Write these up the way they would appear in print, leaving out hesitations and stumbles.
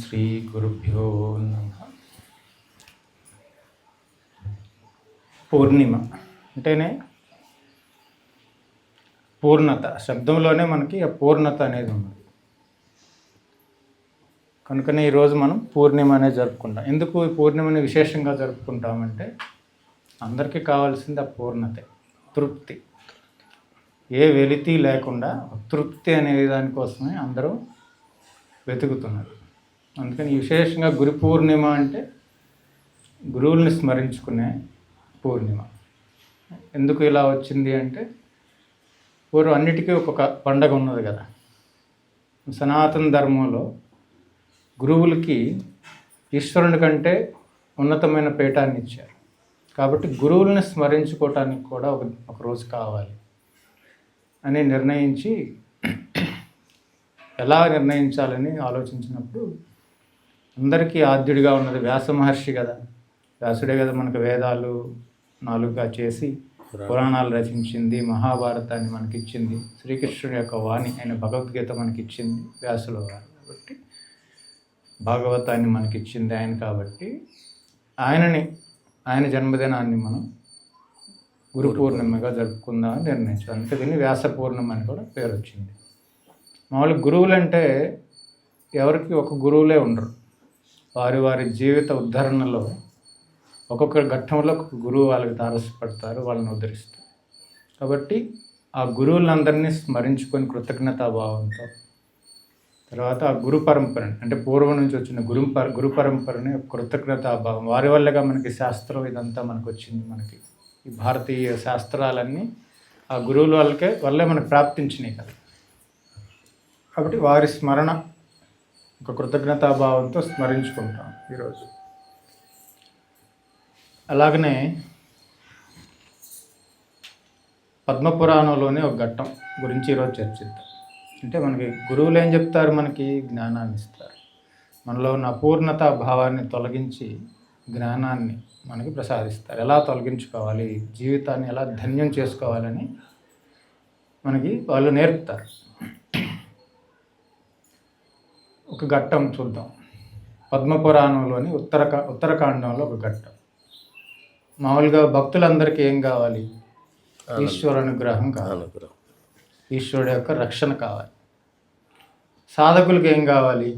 శ్రీ గురుభ్యో నమః. పూర్ణిమ అంటేనే పూర్ణత, శబ్దంలోనే మనకి ఆ పూర్ణత అనేది ఉన్నది. కనుకనే ఈరోజు మనం పూర్ణిమ అనేది జరుపుకుంటాం. ఎందుకు ఈ పూర్ణిమని విశేషంగా జరుపుకుంటామంటే అందరికీ కావాల్సింది ఆ పూర్ణతే, తృప్తి. ఏ వెలితి లేకుండా తృప్తి అనే దానికోసమే అందరూ వెతుకుతున్నారు. అందుకని విశేషంగా గురు పూర్ణిమ అంటే గురువుల్ని స్మరించుకునే పూర్ణిమ. ఎందుకు ఇలా వచ్చింది అంటే పూర్వం అన్నిటికీ ఒక్కొక్క పండగ ఉన్నది కదా. సనాతన ధర్మంలో గురువులకి ఈశ్వరుని కంటే ఉన్నతమైన పీఠాన్ని ఇచ్చారు. కాబట్టి గురువుల్ని స్మరించుకోవటానికి కూడా ఒక రోజు కావాలి అని నిర్ణయించి, ఎలా నిర్ణయించాలని ఆలోచించినప్పుడు అందరికీ ఆద్యుడిగా ఉన్నది వ్యాస మహర్షి కదా. వ్యాసుడే కదా మనకు వేదాలు 4గా చేసి పురాణాలు రచించింది, మహాభారతాన్ని మనకిచ్చింది, శ్రీకృష్ణుడి యొక్క వాణి అయిన భగవద్గీత మనకిచ్చింది వ్యాసుల వారు. కాబట్టి భాగవతాన్ని మనకిచ్చింది ఆయన. కాబట్టి ఆయన జన్మదినాన్ని మనం గురు పూర్ణిమగా జరుపుకుందామని నిర్ణయించాం. అందుకే దీన్ని వ్యాస పూర్ణిమ అని కూడా పేరు వచ్చింది. మామూలుగా గురువులు అంటే ఎవరికి ఒక గురువులే ఉండరు. వారి జీవిత ఉద్ధరణలో ఒక్కొక్క ఘట్టంలో ఒక్కొక్క గురువు వాళ్ళకి తారసపడతారు, వాళ్ళని ఉద్ధరిస్తారు. కాబట్టి ఆ గురువులందరినీ స్మరించుకొని కృతజ్ఞతాభావంతో, తర్వాత ఆ గురు పరంపరని అంటే పూర్వం నుంచి వచ్చిన గురు పరంపరని కృతజ్ఞతాభావం, వారి వల్లగా మనకి శాస్త్రం ఇదంతా మనకు వచ్చింది. మనకి ఈ భారతీయ శాస్త్రాలన్నీ ఆ గురువుల వల్లే మనకు ప్రాప్తించినాయి కదా. కాబట్టి వారి స్మరణ, ఒక కృతజ్ఞతాభావంతో స్మరించుకుంటాం ఈరోజు. అలాగనే పద్మపురాణంలోనే ఒక ఘట్టం గురించి ఈరోజు చర్చిద్దాం. అంటే మనకి గురువులు ఏం చెప్తారు? మనకి జ్ఞానాన్ని ఇస్తారు. మనలో ఉన్న అపూర్ణతా భావాన్ని తొలగించి జ్ఞానాన్ని మనకి ప్రసాదిస్తారు. ఎలా తొలగించుకోవాలి, జీవితాన్ని ఎలా ధన్యం చేసుకోవాలని మనకి వాళ్ళు నేర్పుతారు. ఒక ఘట్టం చూద్దాం. పద్మపురాణంలోని ఉత్తరకాండంలో ఒక ఘట్టం. మామూలుగా భక్తులందరికీ ఏం కావాలి? ఈశ్వర అనుగ్రహం కావాలి, ఈశ్వరుడు యొక్క రక్షణ కావాలి. సాధకులకి ఏం కావాలి?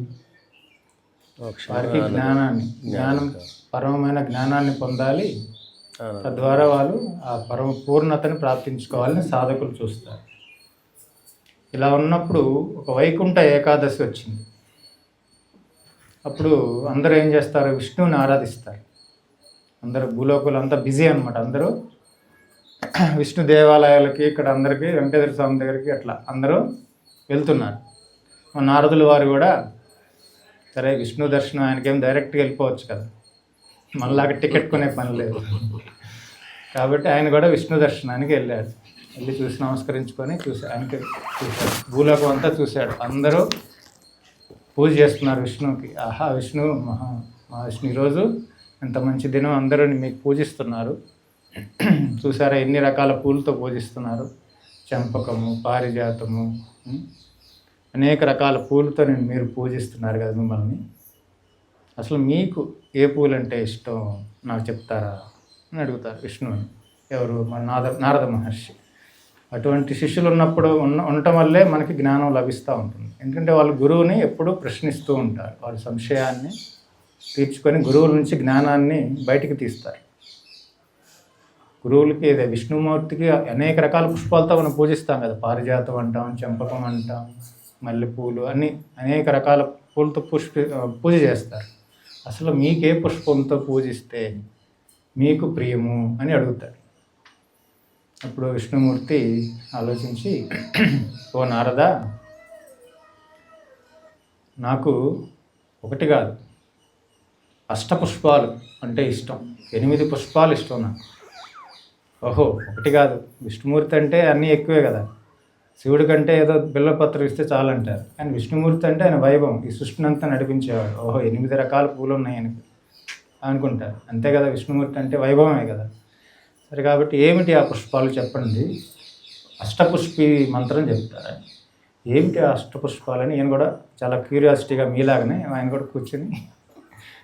వారికి జ్ఞానం, పరమమైన జ్ఞానాన్ని పొందాలి. తద్వారా వాళ్ళు ఆ పరమ పూర్ణతని ప్రాప్తించుకోవాలని సాధకులు చూస్తారు. ఇలా ఉన్నప్పుడు ఒక వైకుంఠ ఏకాదశి వచ్చింది. అప్పుడు అందరూ ఏం చేస్తారు? విష్ణువుని ఆరాధిస్తారు. అందరూ భూలోకులు అంతా బిజీ అనమాట. అందరూ విష్ణు దేవాలయాలకి, ఇక్కడ అందరికీ వెంకటేశ్వర స్వామి దగ్గరికి అట్లా అందరూ వెళ్తున్నారు. మా నారదుల వారు కూడా సరే విష్ణు దర్శనం, ఆయనకేం డైరెక్ట్గా వెళ్ళిపోవచ్చు కదా, మళ్ళాగా టికెట్ కొనే పని లేదు. కాబట్టి ఆయన కూడా విష్ణు దర్శనానికి వెళ్ళాడు. వెళ్ళి చూసి నమస్కరించుకొని ఆయనకి చూశాడు. భూలోకం అంతా చూశాడు. అందరూ పూజ చేస్తున్నారు విష్ణువుకి. ఆహా, విష్ణు ఈరోజు ఎంత మంచి దినం, అందరూ మీకు పూజిస్తున్నారు. చూసారా ఎన్ని రకాల పూలతో పూజిస్తున్నారు? చంపకము, పారిజాతము, అనేక రకాల పూలతో మీరు పూజిస్తున్నారు కదా మిమ్మల్ని. అసలు మీకు ఏ పూలు అంటే ఇష్టం నాకు చెప్తారా అని అడుగుతారు విష్ణువుని. ఎవరు? మన నారద మహర్షి. అటువంటి శిష్యులు ఉన్నప్పుడు ఉండటం వల్లే మనకి జ్ఞానం లభిస్తూ ఉంటుంది. ఎందుకంటే వాళ్ళు గురువుని ఎప్పుడూ ప్రశ్నిస్తూ ఉంటారు. వాళ్ళ సంశయాన్ని తీర్చుకొని గురువుల నుంచి జ్ఞానాన్ని బయటికి తీస్తారు. గురువులకి ఇదే విష్ణుమూర్తికి అనేక రకాల పుష్పాలతో మనం పూజిస్తాం కదా. పారిజాతం అంటాం, చంపకం అంటాం, మల్లెపూలు, అన్నీ అనేక రకాల పూలతో పూజ చేస్తారు. అసలు మీకే పుష్పంతో పూజిస్తే మీకు ప్రియము అని అడుగుతారు. అప్పుడు విష్ణుమూర్తి ఆలోచించి, ఓ నారద, నాకు ఒకటి కాదు 8 పుష్పాలు అంటే ఇష్టం, 8 పుష్పాలు ఇష్టం నాకు. ఓహో, ఒకటి కాదు. విష్ణుమూర్తి అంటే అన్నీ ఎక్కువే కదా. శివుడి కంటే ఏదో బిల్వపత్రం ఇస్తే చాలంటారు. కానీ విష్ణుమూర్తి అంటే ఆయన వైభవం, ఈ సృష్టిని అంతా నడిపించేవాడు. ఓహో, 8 రకాల పూలు ఉన్నాయి ఆయనకి అనుకుంటారు. అంతే కదా, విష్ణుమూర్తి అంటే వైభవమే కదా. సరే, కాబట్టి ఏమిటి ఆ పుష్పాలు చెప్పండి. అష్టపుష్పి మంత్రం చెప్తారు. ఏమిటి అష్టపుష్పాలని నేను కూడా చాలా క్యూరియాసిటీగా మీలాగానే ఆయన కూడా కూర్చొని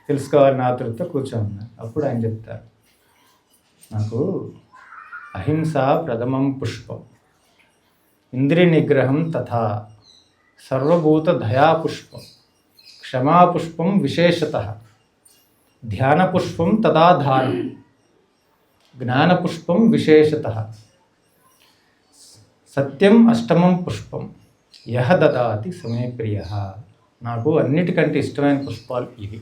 తెలుసుకోవాలని ఆతృతతో కూర్చోమన్నారు. అప్పుడు ఆయన చెప్తారు, నాకు అహింస ప్రథమం పుష్పం, ఇంద్రియ నిగ్రహం తథా, సర్వభూత దయాపుష్పం, క్షమాపుష్పం విశేషతః, ధ్యానపుష్పం తదాధారం, జ్ఞానపుష్పం విశేషతః, సత్యం అష్టమం పుష్పం, యహ దదాతి సమే ప్రియ. నాకు అన్నిటికంటే ఇష్టమైన పుష్పాలు ఇవి.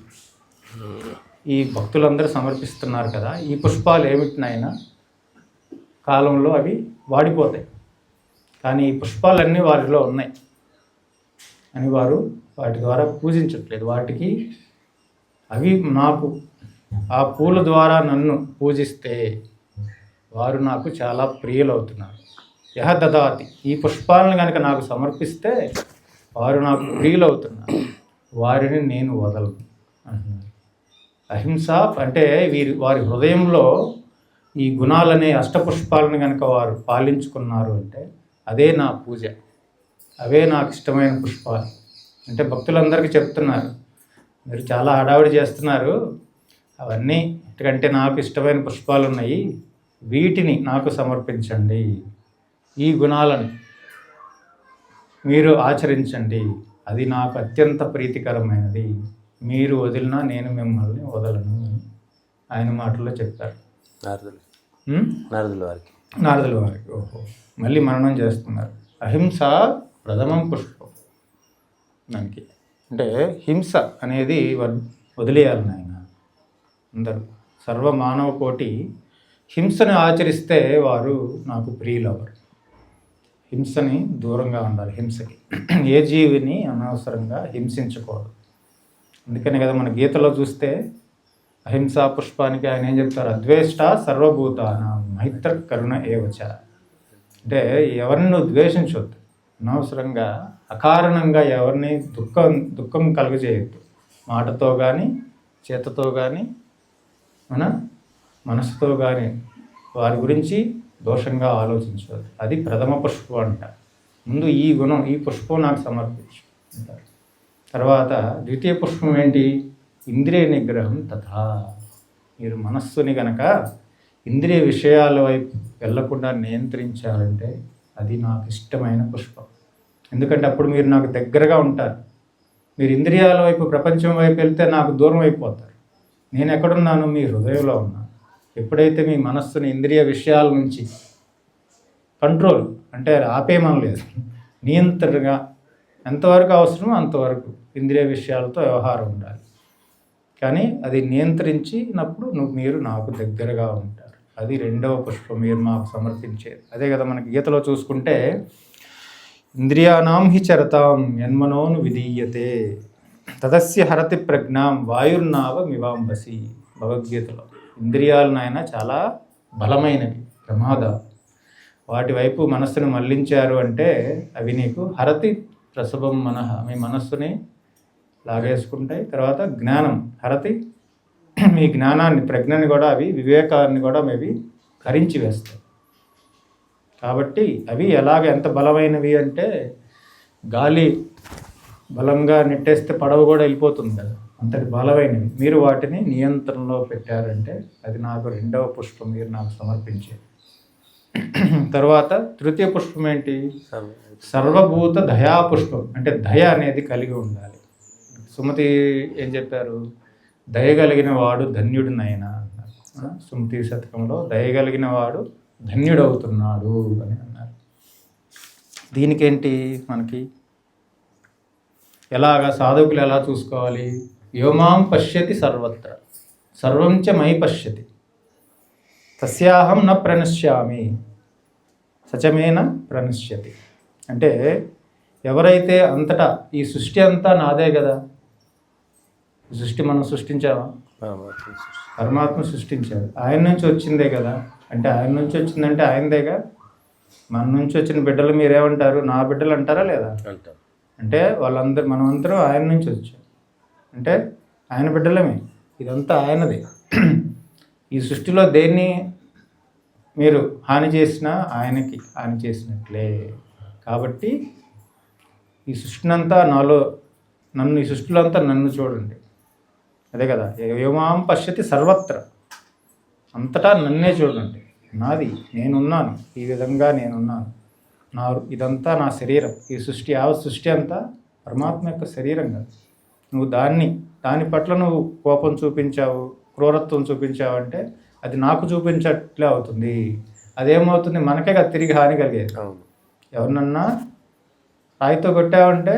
ఈ భక్తులందరూ సమర్పిస్తున్నారు కదా, ఈ పుష్పాలు ఏమిటినైనా కాలంలో అవి వాడిపోతాయి, కానీ ఈ పుష్పాలన్నీ వారిలో ఉన్నాయి అని వారు వాటి ద్వారా పూజించట్లేదు. వాటికి అవి నాకు ఆ పూల ద్వారా నన్ను పూజిస్తే వారు నాకు చాలా ప్రియులవుతున్నారు. యహ దదాతి, ఈ పుష్పాలను కనుక నాకు సమర్పిస్తే వారు నాకు ప్రియులవుతున్నారు, వారిని నేను వదలను అంటున్నారు. అహింస అంటే వారి హృదయంలో ఈ గుణాలనే అష్టపుష్పాలను కనుక వారు పాలించుకున్నారు అంటే అదే నా పూజ, అవే నాకు ఇష్టమైన పుష్పాలు. అంటే భక్తులందరికీ చెప్తున్నారు, మీరు చాలా హడావిడి చేస్తున్నారు, అవన్నీ ఎందుకంటే నాకు ఇష్టమైన పుష్పాలు ఉన్నాయి, వీటిని నాకు సమర్పించండి, ఈ గుణాలను మీరు ఆచరించండి, అది నాకు అత్యంత ప్రీతికరమైనది, మీరు వదిలినా నేను మిమ్మల్ని వదలను ఆయన మాటల్లో చెప్పారు. నారదుల వారికి ఓహో మళ్ళీ మననం చేస్తున్నారు. అహింస ప్రథమం పుష్పం. దానికి అంటే హింస అనేది వదిలేయాలి నాయన. అందరూ సర్వ మానవ కోటి హింసను ఆచరిస్తే వారు నాకు ప్రియులవరు. హింసని దూరంగా ఉండాలి. హింసకి ఏ జీవిని అనవసరంగా హింసించకూడదు. అందుకనే కదా మన గీతలో చూస్తే అహింసా పుష్పానికి ఆయన ఏం చెప్తారు, అద్వేష్ట సర్వభూతానాం మైత్ర కరుణ ఏవచ. అంటే ఎవరిని నువ్వు ద్వేషించవద్దు, అనవసరంగా అకారణంగా ఎవరిని దుఃఖం కలుగజేయద్దు. మాటతో కానీ చేతతో కానీ మన మనసుతో కానీ వారి గురించి దోషంగా ఆలోచించవద్దు. అది ప్రథమ పుష్పం అంట. ముందు ఈ గుణం, ఈ పుష్పం నాకు సమర్పించు అంటారు. తర్వాత ద్వితీయ పుష్పం ఏంటి, ఇంద్రియ నిగ్రహం తథా. మీరు మనస్సుని కనుక ఇంద్రియ విషయాల వైపు వెళ్లకుండా నియంత్రించాలంటే అది నాకు ఇష్టమైన పుష్పం. ఎందుకంటే అప్పుడు మీరు నాకు దగ్గరగా ఉంటారు. మీరు ఇంద్రియాల వైపు, ప్రపంచం వైపు వెళ్తే నాకు దూరం అయిపోతారు. నేను ఎక్కడున్నాను, మీ హృదయంలో ఉన్నాను. ఎప్పుడైతే మీ మనస్సుని ఇంద్రియ విషయాల నుంచి కంట్రోల్ అంటే ఆపేయమం లేదు, నియంత్రణగా ఎంతవరకు అవసరమో అంతవరకు ఇంద్రియ విషయాలతో వ్యవహారం ఉండాలి. కానీ అది నియంత్రించినప్పుడు మీరు నాకు దగ్గరగా ఉంటారు. అది రెండవ పుష్పం మీరు మాకు సమర్పించేది. అదే కదా మనకి గీతలో చూసుకుంటే, ఇంద్రియానాం హి చరతాం యన్మనోను విధీయతే తదస్య హరతి ప్రజ్ఞాం వాయుర్నావ మివాంబసి. భగవద్గీతలో ఇంద్రియాలు నాయన చాలా బలమైనవి, ప్రమాదాలు. వాటి వైపు మనస్సును మళ్లించారు అంటే అవి నీకు హరతి ప్రసభం మనః, మీ మనస్సుని లాగేసుకుంటాయి. తర్వాత జ్ఞానం హరతి, మీ జ్ఞానాన్ని, ప్రజ్ఞని కూడా అవి, వివేకాన్ని కూడా అవి హరించి వేస్తాయి. కాబట్టి అవి ఎంత బలమైనవి అంటే గాలి బలంగా నెట్టేస్తే పడవ కూడా వెళ్ళిపోతుంది కదా, అంతటి బలమైనవి. మీరు వాటిని నియంత్రణలో పెట్టారంటే అది నాకు రెండవ పుష్పం, మీరు నాకు సమర్పించేది. తర్వాత తృతీయ పుష్పం ఏంటి, సర్వభూత దయాపుష్పం. అంటే దయ అనేది కలిగి ఉండాలి. సుమతి ఏం చెప్పారు, దయగలిగిన వాడు ధన్యుడు నయనా అన్నారు. సుమతి శతకంలో దయగలిగిన వాడు ధన్యుడవుతున్నాడు అని అన్నారు. దీనికేంటి మనకి ఎలాగా సాధకులు ఎలా చూసుకోవాలి, యోమాం పశ్యతి సర్వత్ర సర్వం చ మయి పశ్యతి తస్యాహం న ప్రణశ్యామి సచమేన ప్రణశ్యతి. అంటే ఎవరైతే అంతటా, ఈ సృష్టి అంతా నాదే కదా, సృష్టి మనం సృష్టించామా, పరమాత్మ సృష్టించాడు, ఆయన నుంచి వచ్చిందే కదా. అంటే ఆయన నుంచి వచ్చిందంటే ఆయనదేగా. మన నుంచి వచ్చిన బిడ్డలు మీరేమంటారు, నా బిడ్డలు అంటారా లేదా? అంటే వాళ్ళందరూ, మనమందరం ఆయన నుంచి వచ్చాం, అంటే ఆయన బిడ్డలమే. ఇదంతా ఆయనదే. ఈ సృష్టిలో దేన్ని మీరు హాని చేసినా ఆయనకి హాని చేసినట్లే. కాబట్టి ఈ సృష్టినంతా ఈ సృష్టిలో అంతా నన్ను చూడండి. అదే కదా, ఏమాం పశ్యతి సర్వత్ర, అంతటా నన్నే చూడండి. నాది, నేనున్నాను, ఈ విధంగా నేనున్నాను. ఇదంతా నా శరీరం. ఈ సృష్టి అంతా పరమాత్మ యొక్క శరీరం కదా. నువ్వు దాని పట్ల నువ్వు కోపం చూపించావు, క్రూరత్వం చూపించావు అంటే అది నాకు చూపించట్లే అవుతుంది. అదేమవుతుంది, మనకే కదా తిరిగి హాని కలిగేది. ఎవరినన్నా రాయితో కొట్టావంటే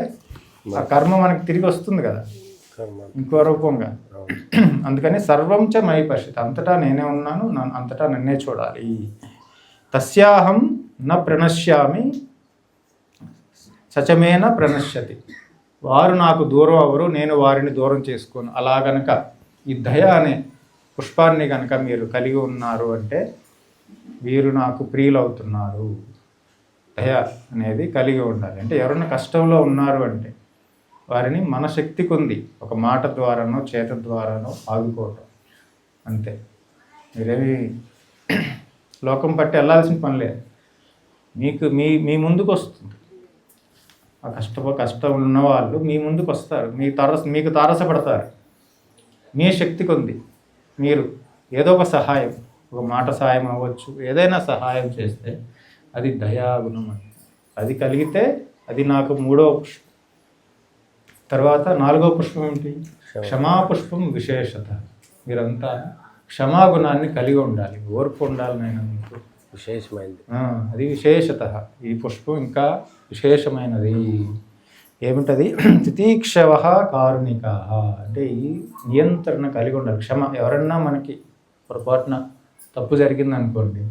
ఆ కర్మ మనకి తిరిగి వస్తుంది కదా ఇంకో రూపంగా. అందుకని సర్వం చ మయి పశ్యతి, అంతటా నేనే ఉన్నాను, అంతటా నన్నే చూడాలి. తస్యాహం న ప్రణశ్యామి సచమేన ప్రణశ్యతి, వారు నాకు దూరం అవ్వరు, నేను వారిని దూరం చేసుకోను. అలా గనక ఈ దయ అనే పుష్పాన్ని కనుక మీరు కలిగి ఉన్నారు అంటే వీరు నాకు ప్రియులవుతున్నారు. దయ అనేది కలిగి ఉండాలి. అంటే ఎవరైనా కష్టంలో ఉన్నారు అంటే వారిని మన శక్తి కొంది ఒక మాట ద్వారానో చేత ద్వారానో ఆదుకోవటం అంతే. మీరేమి లోకం పట్టి వెళ్ళాల్సిన పని లేదు. మీకు మీ ముందుకు వస్తుంది. ఆ కష్టం ఉన్నవాళ్ళు మీ ముందుకు వస్తారు, మీకు తారసపడతారు. మీ శక్తి కొంది మీరు ఏదో ఒక సహాయం, ఒక మాట సహాయం అవ్వచ్చు, ఏదైనా సహాయం చేస్తే అది దయాగుణం అని. అది కలిగితే అది నాకు 3వ పుష్పం. తర్వాత 4వ పుష్పం ఏంటి? క్షమాపుష్పం విశేషత. మీరంతా క్షమాగుణాన్ని కలిగి ఉండాలి, ఓర్పు ఉండాలి. నేను మీకు విశేషమైనది, అది విశేషత. ఈ పుష్పం ఇంకా విశేషమైనది. ఏమిటది? తితీక్షవ కారుణిక, అంటే ఈ నియంత్రణ కలిగి ఉండాలి. క్షమ. ఎవరన్నా మనకి పొరపాటున తప్పు జరిగింది అనుకోండి,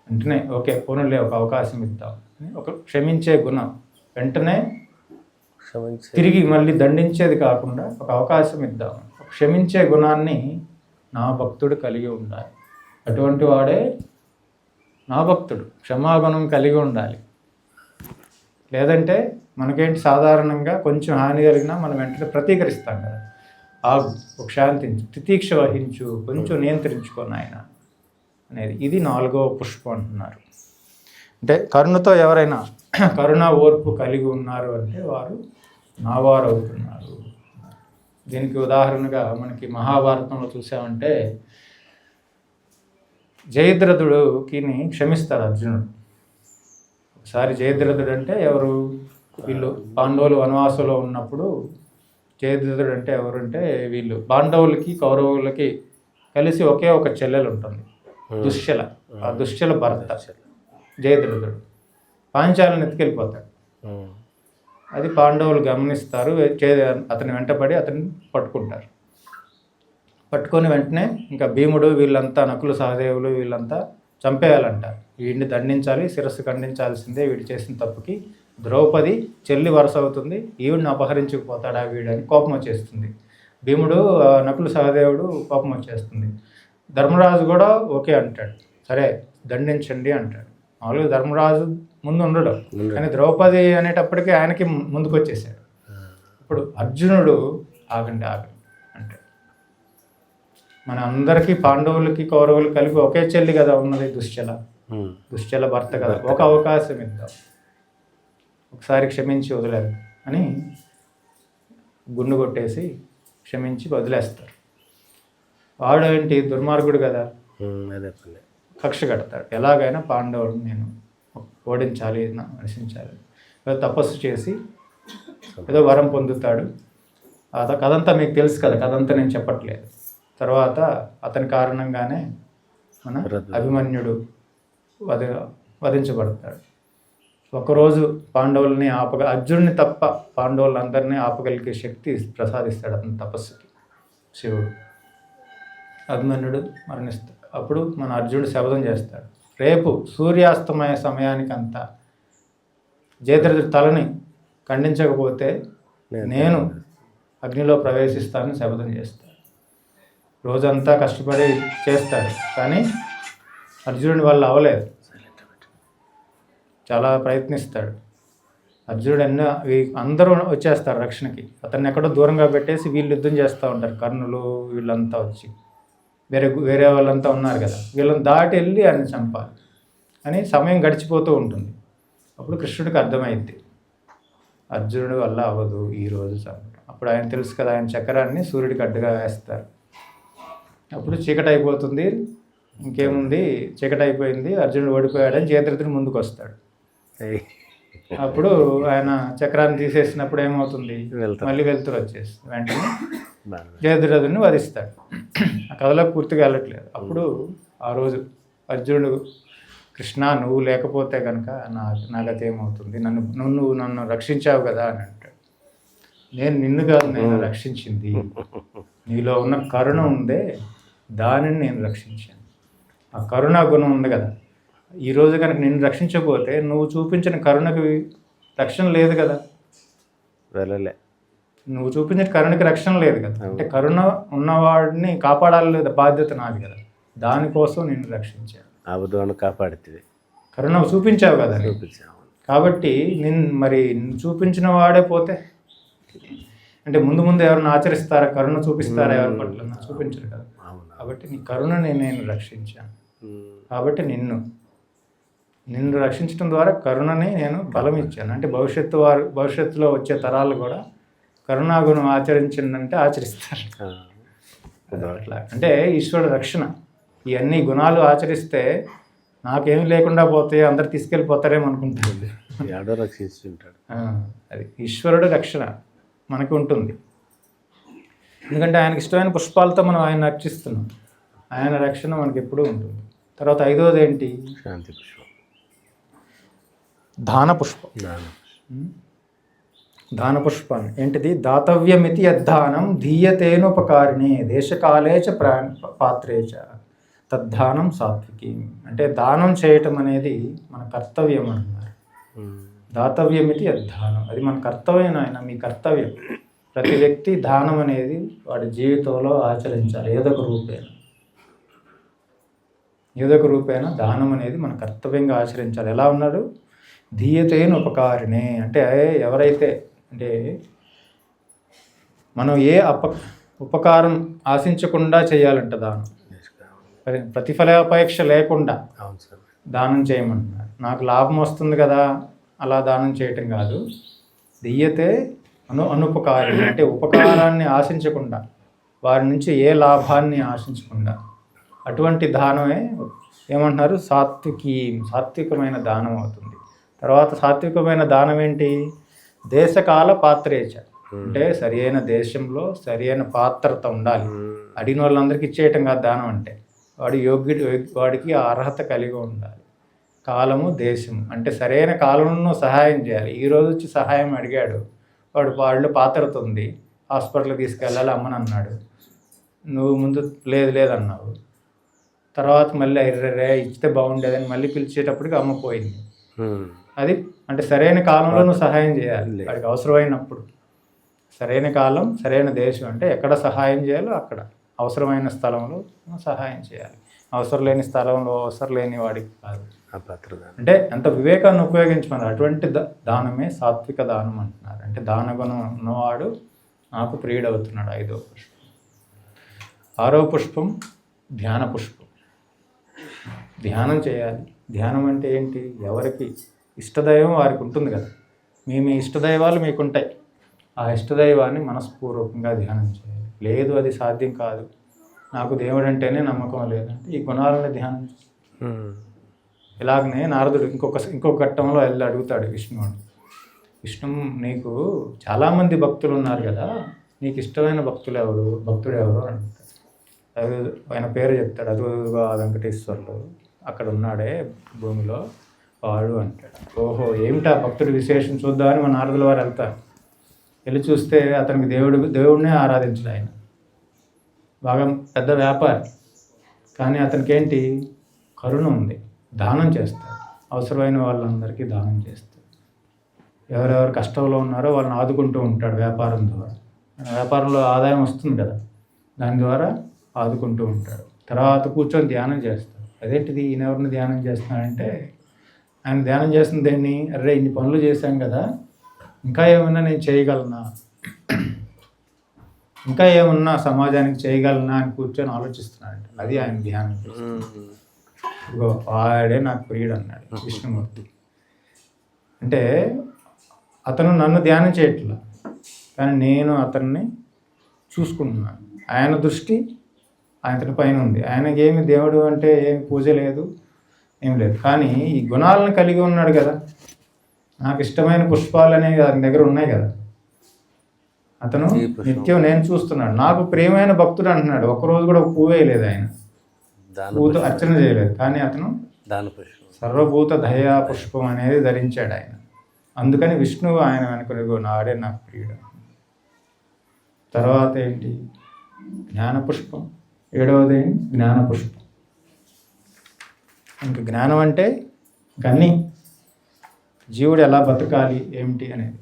వెంటనే ఓకే పోనులే ఒక అవకాశం ఇద్దాం, ఒక క్షమించే గుణం. వెంటనే తిరిగి మళ్ళీ దండించేది కాకుండా ఒక అవకాశం ఇద్దాం, క్షమించే గుణాన్ని నా భక్తుడు కలిగి ఉండాలి. అటువంటి వాడే నా భక్తుడు. క్షమాగుణం కలిగి ఉండాలి. లేదంటే మనకేంటి, సాధారణంగా కొంచెం హాని కలిగినా మనం వెంటనే ప్రతీకరిస్తాం కదా. ఆగు, ఒక శాంతించు, తితీక్ష వహించు, కొంచెం నియంత్రించుకో నాయన అనేది. ఇది 4వ పుష్పం అంటున్నారు. అంటే కరుణతో ఎవరైనా కరుణ ఓర్పు కలిగి ఉన్నారు అంటే వారు నావారు అవుతున్నారు. దీనికి ఉదాహరణగా మనకి మహాభారతంలో చూసామంటే జయద్రథుడికి క్షమిస్తాడు అర్జునుడు. ఒకసారి జయద్రథుడు అంటే ఎవరు? వీళ్ళు పాండవులు వనవాసంలో ఉన్నప్పుడు జయద్రథుడు అంటే ఎవరంటే వీళ్ళు పాండవులకి కౌరవులకి కలిసి ఒకే ఒక చెల్లెలు ఉంటుంది, దుశ్శల. ఆ దుశ్శల భర్త జయద్రథుడు పాంచాలను ఎత్తుకెళ్ళిపోతాడు. అది పాండవులు గమనిస్తారు, అతని వెంటపడి అతన్ని పట్టుకుంటారు. పట్టుకొని వెంటనే ఇంకా భీముడు వీళ్ళంతా, నకులు సహదేవులు వీళ్ళంతా చంపేయాలంటారు. వీడిని దండించాలి, శిరస్సు ఖండించాల్సిందే వీడు చేసిన తప్పుకి. ద్రౌపది చెల్లి వరుస అవుతుంది, ఈవిడిని అపహరించుకుపోతాడా వీడని కోపం వచ్చేస్తుంది. భీముడు, నకులు సహదేవుడు కోపం వచ్చేస్తుంది. ధర్మరాజు కూడా ఓకే అంటాడు, సరే దండించండి అంటాడు. మామూలుగా ధర్మరాజు ముందు ఉండడు, కానీ ద్రౌపది అనేటప్పటికీ ఆయనకి ముందుకు వచ్చేసాడు. ఇప్పుడు అర్జునుడు ఆగండి అంటే మన అందరికీ పాండవులకి కౌరవులు కలిపి ఒకే చెల్లి కదా ఉన్నది, దుశ్శల భర్త కదా, ఒక అవకాశం ఇద్దాం, ఒకసారి క్షమించి వదిలేదు అని గుండు కొట్టేసి క్షమించి వదిలేస్తారు. వాడు ఏంటి, దుర్మార్గుడు కదా, కక్ష కడతాడు. ఎలాగైనా పాండవులను నేను ఓడించాలి, నశించాలి. తపస్సు చేసి ఏదో వరం పొందుతాడు. కథంతా మీకు తెలుసు కదా, కథంతా నేను చెప్పట్లేదు. తర్వాత అతని కారణంగానే మన అభిమన్యుడు వధించబడతాడు. ఒకరోజు పాండవుల్ని అర్జునుడిని తప్ప పాండవులందరినీ ఆపగలిగే శక్తి ప్రసాదిస్తాడు అతని తపస్సుకి శివుడు. అభిమన్యుడు మరణిస్తాడు. అప్పుడు మన అర్జునుడు శపథం చేస్తాడు, రేపు సూర్యాస్తమయ సమయానికంతా జయద్రథుడి తలని ఖండించకపోతే నేను అగ్నిలో ప్రవేశిస్తానని శపథం చేస్తాడు. రోజంతా కష్టపడి చేస్తాడు, కానీ అర్జునుడి వల్ల అవ్వలేదు. చాలా ప్రయత్నిస్తాడు. అర్జునుడు అందరూ వచ్చేస్తారు రక్షణకి, అతన్ని ఎక్కడో దూరంగా పెట్టేసి వీళ్ళు యుద్ధం చేస్తూ ఉంటారు. కర్ణులు వీళ్ళంతా వచ్చి వేరే వాళ్ళంతా ఉన్నారు కదా, వీళ్ళని దాటి వెళ్ళి ఆయన చంపాలి అని సమయం గడిచిపోతూ ఉంటుంది. అప్పుడు కృష్ణుడికి అర్థమైంది, అర్జునుడి వల్ల అవ్వదు ఈరోజు చంపడం. అప్పుడు ఆయన తెలుసు కదా, ఆయన చక్రాన్ని సూర్యుడికి అడ్డుగా వేస్తారు. అప్పుడు చీకటి అయిపోతుంది, ఇంకేముంది చీకటి అయిపోయింది, అర్జునుడు ఓడిపోయాడని జయద్రథుడు ముందుకు వస్తాడు. అప్పుడు ఆయన చక్రాన్ని తీసేసినప్పుడు ఏమవుతుంది, మళ్ళీ వెళ్తురు వచ్చేసి వెంటనే జయద్రథుడిని వధిస్తాడు. ఆ కథలో పూర్తిగా వెళ్ళట్లేదు. అప్పుడు ఆ రోజు అర్జునుడు, కృష్ణ నువ్వు లేకపోతే కనుక నా గతి ఏమవుతుంది, నువ్వు నన్ను రక్షించావు కదా అని అంటాడు. నేను నిన్ను కాదు, నేను రక్షించింది నీలో ఉన్న కరుణ ఉందే, దానిని నేను రక్షించాను. ఆ కరుణా గుణం ఉంది కదా, ఈరోజు కనుక నిన్ను రక్షించకపోతే నువ్వు చూపించిన కరుణకి రక్షణ లేదు కదా, వెళ్ళలే. నువ్వు చూపించిన కరుణకి రక్షణ లేదు కదా. అంటే కరుణ ఉన్నవాడిని కాపాడాలి లేదా, బాధ్యత నాది కదా, దానికోసం నిన్ను రక్షించాను. అబద్ధాన్ని కాపాడుతుంది, కరుణ చూపించావు కదా, కాబట్టి మరి చూపించిన వాడే పోతే అంటే ముందు ఎవరిని ఆచరిస్తారా, కరుణ చూపిస్తారా ఎవరి పట్ల, చూపించరు కదా. కాబట్టి నీ కరుణని నేను రక్షించాను. కాబట్టి నిన్ను రక్షించడం ద్వారా కరుణని నేను బలం ఇచ్చాను. అంటే భవిష్యత్తులో వచ్చే తరాలు కూడా కరుణాగుణం ఆచరించిందంటే ఆచరిస్తారు. అట్లా అంటే ఈశ్వరుడు రక్షణ. ఇవన్నీ గుణాలు ఆచరిస్తే నాకేమీ లేకుండా పోతే అందరు తీసుకెళ్ళిపోతారేమో అనుకుంటాడు, ఎవడో రక్షిస్తుంటాడు. అది ఈశ్వరుడు రక్షణ మనకి ఉంటుంది. ఎందుకంటే ఆయనకి ఇష్టమైన పుష్పాలతో మనం ఆయన రక్షిస్తున్నాం. ఆయన రక్షణ మనకి ఎప్పుడూ ఉంటుంది. తర్వాత 5వది ఏంటి, శాంతి పుష్పం, దాన పుష్పం. దాన పుష్పాన్ని ఏంటిది, దాతవ్యమితి యద్దానం ధీయతేనోపకారిణే దేశకాలే చ పాత్రే చ తద్దానం సాత్వికి. అంటే దానం చేయటం అనేది మన కర్తవ్యం అంటున్నారు. దాతవ్యమితి యద్దానం, అది మన కర్తవ్యం. ఆయన మీ కర్తవ్యం. ప్రతి వ్యక్తి దానం అనేది వాడి జీవితంలో ఆచరించాలి. ఏదో ఒక రూపేణ దానం అనేది మన కర్తవ్యంగా ఆచరించాలి. ఎలా ఉన్నాడు, ధీయతేన ఉపకారిణే, అంటే ఎవరైతే అంటే మనం ఏ ఉపకారం ఆశించకుండా చేయాలంట దానం, ప్రతిఫలాపేక్ష లేకుండా దానం చేయమంటున్నారు. నాకు లాభం వస్తుంది కదా అలా దానం చేయటం కాదు. ధీయతే అనుపకారిణి, అంటే ఉపకారాన్ని ఆశించకుండా, వారి నుంచి ఏ లాభాన్ని ఆశించకుండా, అటువంటి దానమే ఏమంటున్నారు, సాత్వికమైన దానం అవుతుంది. తర్వాత సాత్వికమైన దానం ఏంటి, దేశకాల పాత్రేచ, అంటే సరి అయిన దేశంలో సరి అయిన పాత్రత ఉండాలి. అడిగిన వాళ్ళందరికీ ఇచ్చేయటం కాదు దానం అంటే, వాడికి ఆ అర్హత కలిగి ఉండాలి. కాలము దేశము, అంటే సరైన కాలంలో సహాయం చేయాలి. ఈరోజు వచ్చి సహాయం అడిగాడు, వాళ్ళు పాత్రత ఉంది, హాస్పిటల్కి తీసుకెళ్ళాలి అమ్మని అన్నాడు, నువ్వు ముందు లేదన్నావు. తర్వాత మళ్ళీ ఇచ్చితే బాగుండేదని మళ్ళీ పిలిచేటప్పటికి అమ్మ పోయింది. అది అంటే సరైన కాలంలో నువ్వు సహాయం చేయాలి, వాడికి అవసరమైనప్పుడు. సరైన కాలం సరైన దేశం, అంటే ఎక్కడ సహాయం చేయాలో అక్కడ, అవసరమైన స్థలంలో సహాయం చేయాలి. అవసరం లేని స్థలంలో అవసరం లేని వాడికి కాదు. అంటే ఎంత వివేకాన్ని ఉపయోగించమన్నారు. అటువంటి దానమే సాత్విక దానం అంటున్నారు. అంటే దానగుణం ఉన్నవాడు నాకు ప్రియుడవుతున్నాడు. 5వ పుష్పం. 6వ పుష్పం ధ్యాన పుష్పం. ధ్యానం చేయాలి. ధ్యానం అంటే ఏంటి, ఎవరికి ఇష్టదైవం వారికి ఉంటుంది కదా, మీ ఇష్టదైవాలు మీకుంటాయి. ఆ ఇష్టదైవాన్ని మనస్పూర్వకంగా ధ్యానం చేయాలి. లేదు అది సాధ్యం కాదు, నాకు దేవుడు అంటేనే నమ్మకం లేదంటే ఈ గుణాలను ధ్యానం చేయాలి. ఇలాగనే నారదుడు ఇంకొక ఘట్టంలో వెళ్ళి అడుగుతాడు విష్ణువుని, విష్ణు నీకు చాలామంది భక్తులు ఉన్నారు కదా, నీకు ఇష్టమైన భక్తుడు ఎవరు అని అడుగుతాడు. ఆయన పేరు చెప్తాడు, అదుగా వెంకటేశ్వర్లు అక్కడ ఉన్నాడే భూమిలో వాడు అంటాడు. ఓహో ఏమిటా భక్తుడి విశేషం చూద్దామని మన నారదుల వారు వెళ్తారు. వెళ్ళి చూస్తే అతనికి దేవుడినే ఆరాధించడు. ఆయన బాగా పెద్ద వ్యాపారి, కానీ అతనికి ఏంటి, కరుణ ఉంది. దానం చేస్తాడు, అవసరమైన వాళ్ళందరికీ దానం చేస్తాడు. ఎవరెవరు కష్టంలో ఉన్నారో వాళ్ళని ఆదుకుంటూ ఉంటాడు వ్యాపారం ద్వారా. వ్యాపారంలో ఆదాయం వస్తుంది కదా, దాని ద్వారా ఆదుకుంటూ ఉంటాడు. తర్వాత కూర్చొని ధ్యానం చేస్తాడు. అదేంటిది ఈయన ఎవరిని ధ్యానం చేస్తున్నాడంటే, ఆయన ధ్యానం చేస్తుంది దేన్ని, అరే ఇన్ని పనులు చేశాం కదా, ఇంకా ఏమన్నా నేను చేయగలనా, ఇంకా ఏమన్నా సమాజానికి చేయగలనా అని కూర్చొని ఆలోచిస్తున్నాడు. అది ఆయన ధ్యానం. వాడే నాకు ప్రియుడు అన్నాడు విష్ణుమూర్తి. అంటే అతను నన్ను ధ్యానం చేయట్లా, కానీ నేను అతన్ని చూసుకుంటున్నాను. ఆయన దృష్టి అతని పైన ఉంది. ఆయనకి ఏమి దేవుడు అంటే ఏమి పూజ లేదు, ఏం లేదు. కానీ ఈ గుణాలను కలిగి ఉన్నాడు కదా. నాకు ఇష్టమైన పుష్పాలు అనేవి అతని దగ్గర ఉన్నాయి కదా. అతను నిత్యం నేను చూస్తున్నాడు. నాకు ప్రియమైన భక్తుడు అంటున్నాడు. ఒక్కరోజు కూడా ఒక పువ్వు వేయలేదు ఆయన, పూతో అర్చన చేయలేదు. కానీ అతను సర్వభూత దయా పుష్పం అనేది ధరించాడు ఆయన. అందుకని విష్ణువు ఆయన అనుకునే నాడే నాకు ప్రియుడు. తర్వాత ఏంటి? జ్ఞానపుష్పం. 7వది ఏంటి? జ్ఞానపుష్పం. ఇంక జ్ఞానం అంటే గని జీవుడు ఎలా బతకాలి ఏమిటి అనేది.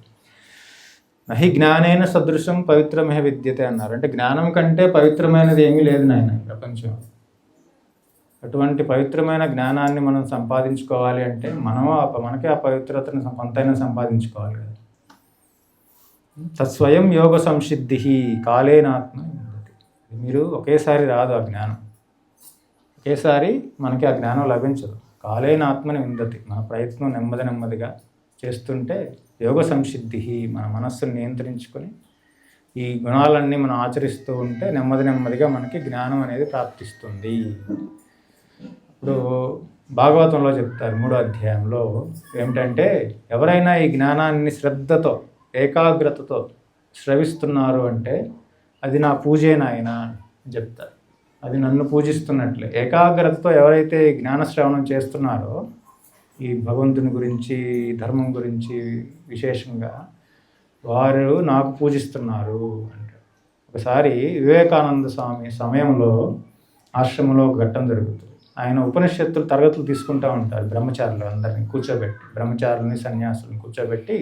నహి జ్ఞానైన సదృశం పవిత్రమే విద్యతే అన్నారు. అంటే జ్ఞానం కంటే పవిత్రమైనది ఏమీ లేదు నాయన ప్రపంచం. అటువంటి పవిత్రమైన జ్ఞానాన్ని మనం సంపాదించుకోవాలి అంటే మనకే ఆ పవిత్రతను కొంతైనా సంపాదించుకోవాలి కదా. తత్స్వయం యోగ సంసిద్ధి కాలేనాత్మ. మీరు ఒకేసారి రాదు ఆ జ్ఞానం, ఒకేసారి మనకి ఆ జ్ఞానం లభించదు. కాలేనాత్మని విందతి. మన ప్రయత్నం నెమ్మదిగా చేస్తుంటే యోగ సంసిద్ధి, మన మనస్సును నియంత్రించుకొని ఈ గుణాలన్నీ మనం ఆచరిస్తూ ఉంటే నెమ్మదిగా మనకి జ్ఞానం అనేది ప్రాప్తిస్తుంది. ఇప్పుడు భాగవతంలో చెప్తారు 3వ అధ్యాయంలో ఏమిటంటే, ఎవరైనా ఈ జ్ఞానాన్ని శ్రద్ధతో ఏకాగ్రతతో శ్రవిస్తున్నారు అంటే అది నా పూజే నాయన అని చెప్తారు. అది నన్ను పూజిస్తున్నట్లే. ఏకాగ్రతతో ఎవరైతే జ్ఞానశ్రవణం చేస్తున్నారో ఈ భగవంతుని గురించి, ధర్మం గురించి విశేషంగా, వారు నాకు పూజిస్తున్నారు అంటారు. ఒకసారి వివేకానంద స్వామి సమయంలో ఆశ్రమంలో ఒక ఘట్టం జరుగుతుంది. ఆయన ఉపనిషత్తులు తరగతులు తీసుకుంటూ ఉంటారు. బ్రహ్మచారులు అందరినీ కూర్చోబెట్టి, బ్రహ్మచారులని సన్యాసులను కూర్చోబెట్టి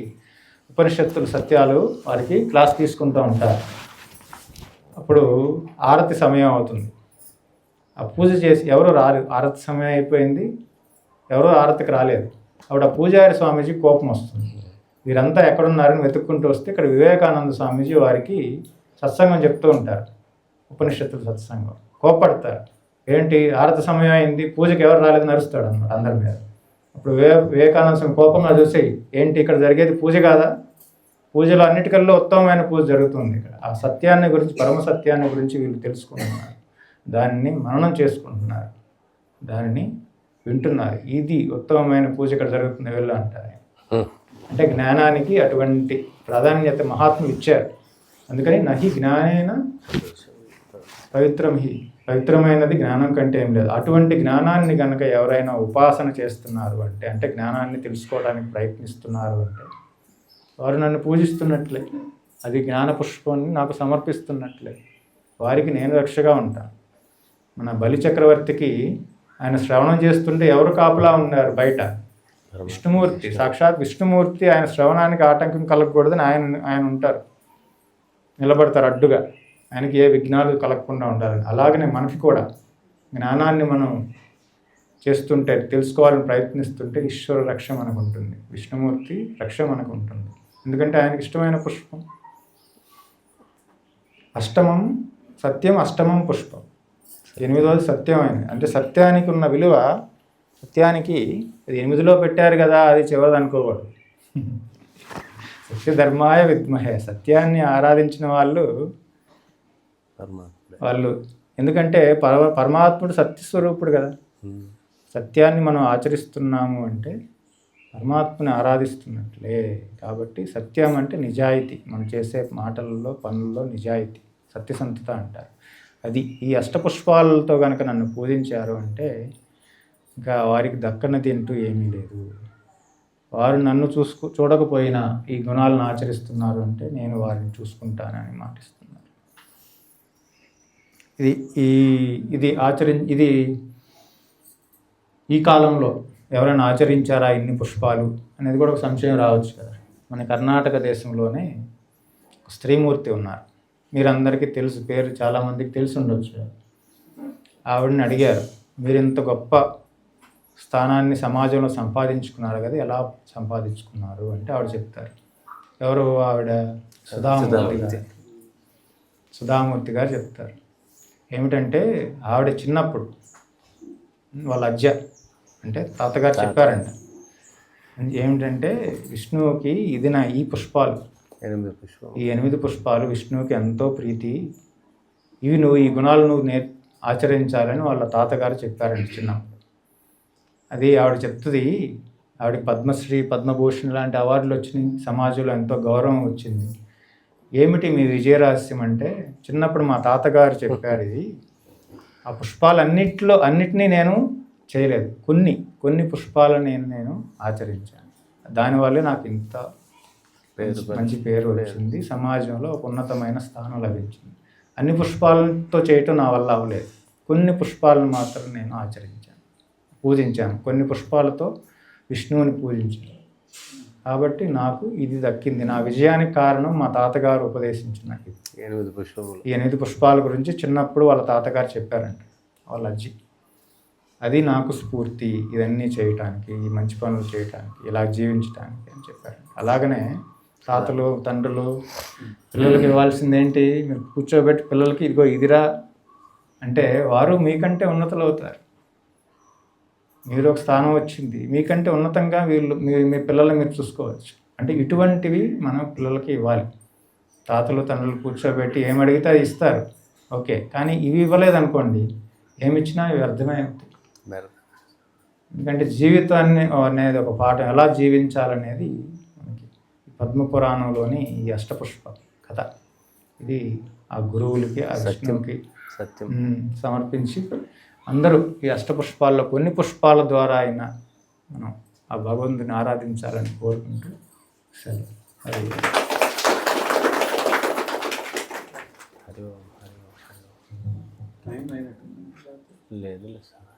ఉపనిషత్తులు సత్యాలు వారికి క్లాస్ తీసుకుంటూ ఉంటారు. అప్పుడు ఆరతి సమయం అవుతుంది. ఆ పూజ చేసి ఎవరు రాలేదు. ఆరతి సమయం అయిపోయింది, ఎవరో ఆరతికి రాలేదు. అప్పుడు ఆ పూజారి స్వామీజీ కోపం వస్తుంది. వీరంతా ఎక్కడున్నారని వెతుక్కుంటూ వస్తే ఇక్కడ వివేకానంద స్వామీజీ వారికి సత్సంగం చెప్తూ ఉంటారు. ఉపనిషత్తుల సత్సంగం. కోపడతారు. ఏంటి ఆరతి సమయం అయింది, పూజకి ఎవరు రాలేదని అరుస్తాడు అన్నమాట అందరి మీద. అప్పుడు వివేకానంద స్వామి కోపంగా చూసి, ఏంటి ఇక్కడ జరిగేది పూజ కాదా? పూజలో అన్నిటికల్లో ఉత్తమమైన పూజ జరుగుతుంది. ఇక్కడ ఆ సత్యాన్ని గురించి, పరమ సత్యాన్ని గురించి వీళ్ళు తెలుసుకుంటున్నారు, దానిని మననం చేసుకుంటున్నారు, దానిని వింటున్నారు. ఇది ఉత్తమమైన పూజ ఇక్కడ జరుగుతుంది వెళ్ళు అంటారు. అంటే జ్ఞానానికి అటువంటి ప్రాధాన్యత మహాత్ములు ఇచ్చారు. అందుకని నహి జ్ఞానేన పవిత్రమైనది జ్ఞానం కంటే ఏం లేదు. అటువంటి జ్ఞానాన్ని కనుక ఎవరైనా ఉపాసన చేస్తున్నారు అంటే జ్ఞానాన్ని తెలుసుకోవడానికి ప్రయత్నిస్తున్నారు అంటే వారు నన్ను పూజిస్తున్నట్లే, అది జ్ఞాన పుష్పాన్ని నాకు సమర్పిస్తున్నట్లే. వారికి నేను రక్షగా ఉంటాను. మన బలి చక్రవర్తికి ఆయన శ్రవణం చేస్తుంటే ఎవరు కాపలా ఉన్నారు బయట? విష్ణుమూర్తి, సాక్షాత్ విష్ణుమూర్తి. ఆయన శ్రవణానికి ఆటంకం కలగకూడదని ఆయన ఉంటారు, నిలబడతారు అడ్డుగా. ఆయనకి ఏ విఘ్నాలు కలగకుండా ఉండాలని. అలాగనే మనకి కూడా జ్ఞానాన్ని మనం చేస్తుంటే, తెలుసుకోవాలని ప్రయత్నిస్తుంటే ఈశ్వర రక్ష మనకు ఉంటుంది, విష్ణుమూర్తి రక్ష మనకు ఉంటుంది. ఎందుకంటే ఆయనకి ఇష్టమైన పుష్పం అష్టమం సత్యం, అష్టమం పుష్పం, 8వది సత్యమైనది. అంటే సత్యానికి ఉన్న విలువ, సత్యానికి అది 8లో పెట్టారు కదా అది చివరిది అనుకోకూడదు. సత్యధర్మాయ విద్మహే. సత్యాన్ని ఆరాధించిన వాళ్ళు ఎందుకంటే పరమాత్ముడు సత్యస్వరూపుడు కదా. సత్యాన్ని మనం ఆచరిస్తున్నాము అంటే పరమాత్మని ఆరాధిస్తున్నట్లే. కాబట్టి సత్యం అంటే నిజాయితీ, మనం చేసే మాటలలో పనుల్లో నిజాయితీ, సత్యసంధత అంటారు. అది ఈ అష్టపుష్పాలతో కనుక నన్ను పూజించారు అంటే ఇంకా వారికి దక్కనది అంటూ ఏమీ లేదు. వారు నన్ను చూడకపోయినా ఈ గుణాలను ఆచరిస్తున్నారు అంటే నేను వారిని చూసుకుంటానని మాటిస్తున్నారు. ఇది ఈ కాలంలో ఎవరైనా ఆచరించారా ఇన్ని పుష్పాలు అనేది కూడా ఒక సంశయం రావచ్చు కదా. మన కర్ణాటక దేశంలోనే ఒక స్త్రీమూర్తి ఉన్నారు. మీరందరికీ తెలుసు, పేరు చాలామందికి తెలిసి ఉండొచ్చు. ఆవిడని అడిగారు, మీరు ఇంత గొప్ప స్థానాన్ని సమాజంలో సంపాదించుకున్నారు కదా, ఎలా సంపాదించుకున్నారు అంటే ఆవిడ చెప్తారు. ఎవరు ఆవిడ? సుధామూర్తి గారు చెప్తారు. ఏమిటంటే ఆవిడ చిన్నప్పుడు వాళ్ళ అజ్జ అంటే తాతగారు చెప్పారంట, ఏమిటంటే విష్ణువుకి ఇది ఈ పుష్పాలు 8 పుష్పం. ఈ 8 పుష్పాలు విష్ణువుకి ఎంతో ప్రీతి. ఇవి ఈ గుణాలు నువ్వు ఆచరించాలని వాళ్ళ తాతగారు చెప్పారండి చిన్నప్పుడు. అది ఆవిడ చెప్తుంది. ఆవిడకి పద్మశ్రీ, పద్మభూషణ్ లాంటి అవార్డులు వచ్చినాయి, సమాజంలో ఎంతో గౌరవం వచ్చింది. ఏమిటి మీ విజయరహస్యం అంటే, చిన్నప్పుడు మా తాతగారు చెప్పారు ఇది. ఆ అన్నిటినీ నేను చేయలేదు, కొన్ని పుష్పాలను నేను ఆచరించాను. దానివల్లే నాకు ఇంత మంచి పేరు వచ్చింది, సమాజంలో ఒక ఉన్నతమైన స్థానం లభించింది. అన్ని పుష్పాలతో చేయటం నా వల్ల అవ్వలేదు. కొన్ని పుష్పాలను మాత్రం నేను ఆచరించాను, పూజించాను. కొన్ని పుష్పాలతో విష్ణువుని పూజించాను. కాబట్టి నాకు ఇది దక్కింది. నా విజయానికి కారణం మా తాతగారు ఉపదేశించిన 8 పుష్పములు. ఈ 8 పుష్పాల గురించి చిన్నప్పుడు వాళ్ళ తాతగారు చెప్పారంట, వాళ్ళ అజ్జి. అది నాకు స్ఫూర్తి, ఇవన్నీ చేయటానికి, ఈ మంచి పనులు చేయటానికి, ఇలా జీవించడానికి అని చెప్పారు. అలాగనే తాతలు, తండ్రులు పిల్లలకి ఇవ్వాల్సింది ఏంటి? మీరు కూర్చోబెట్టి పిల్లలకి ఇదిగో ఇదిరా అంటే వారు మీకంటే ఉన్నతులు అవుతారు. మీరు ఒక స్థానం వచ్చింది, మీకంటే ఉన్నతంగా మీ పిల్లల్ని మీరు చూసుకోవచ్చు. అంటే ఇటువంటివి మనం పిల్లలకి ఇవ్వాలి. తాతలు, తండ్రులు కూర్చోబెట్టి ఏమి అడిగితే అది ఇస్తారు, ఓకే. కానీ ఇవి ఇవ్వలేదనుకోండి, ఏమిచ్చినా ఇవి అర్థమే అవుతాయి. ఎందుకంటే జీవితాన్ని అనేది ఒక పాఠం, ఎలా జీవించాలనేది మనకి పద్మపురాణంలోని ఈ అష్టపుష్ప కథ. ఇది ఆ గురువులకి, ఆ విష్ణువుకి సత్యం సమర్పించి అందరూ ఈ అష్టపుష్పాల్లో కొన్ని పుష్పాల ద్వారా అయినా మనం ఆ భగవంతుని ఆరాధించాలని కోరుకుంటూ సెలవు. అది లేదు సార్.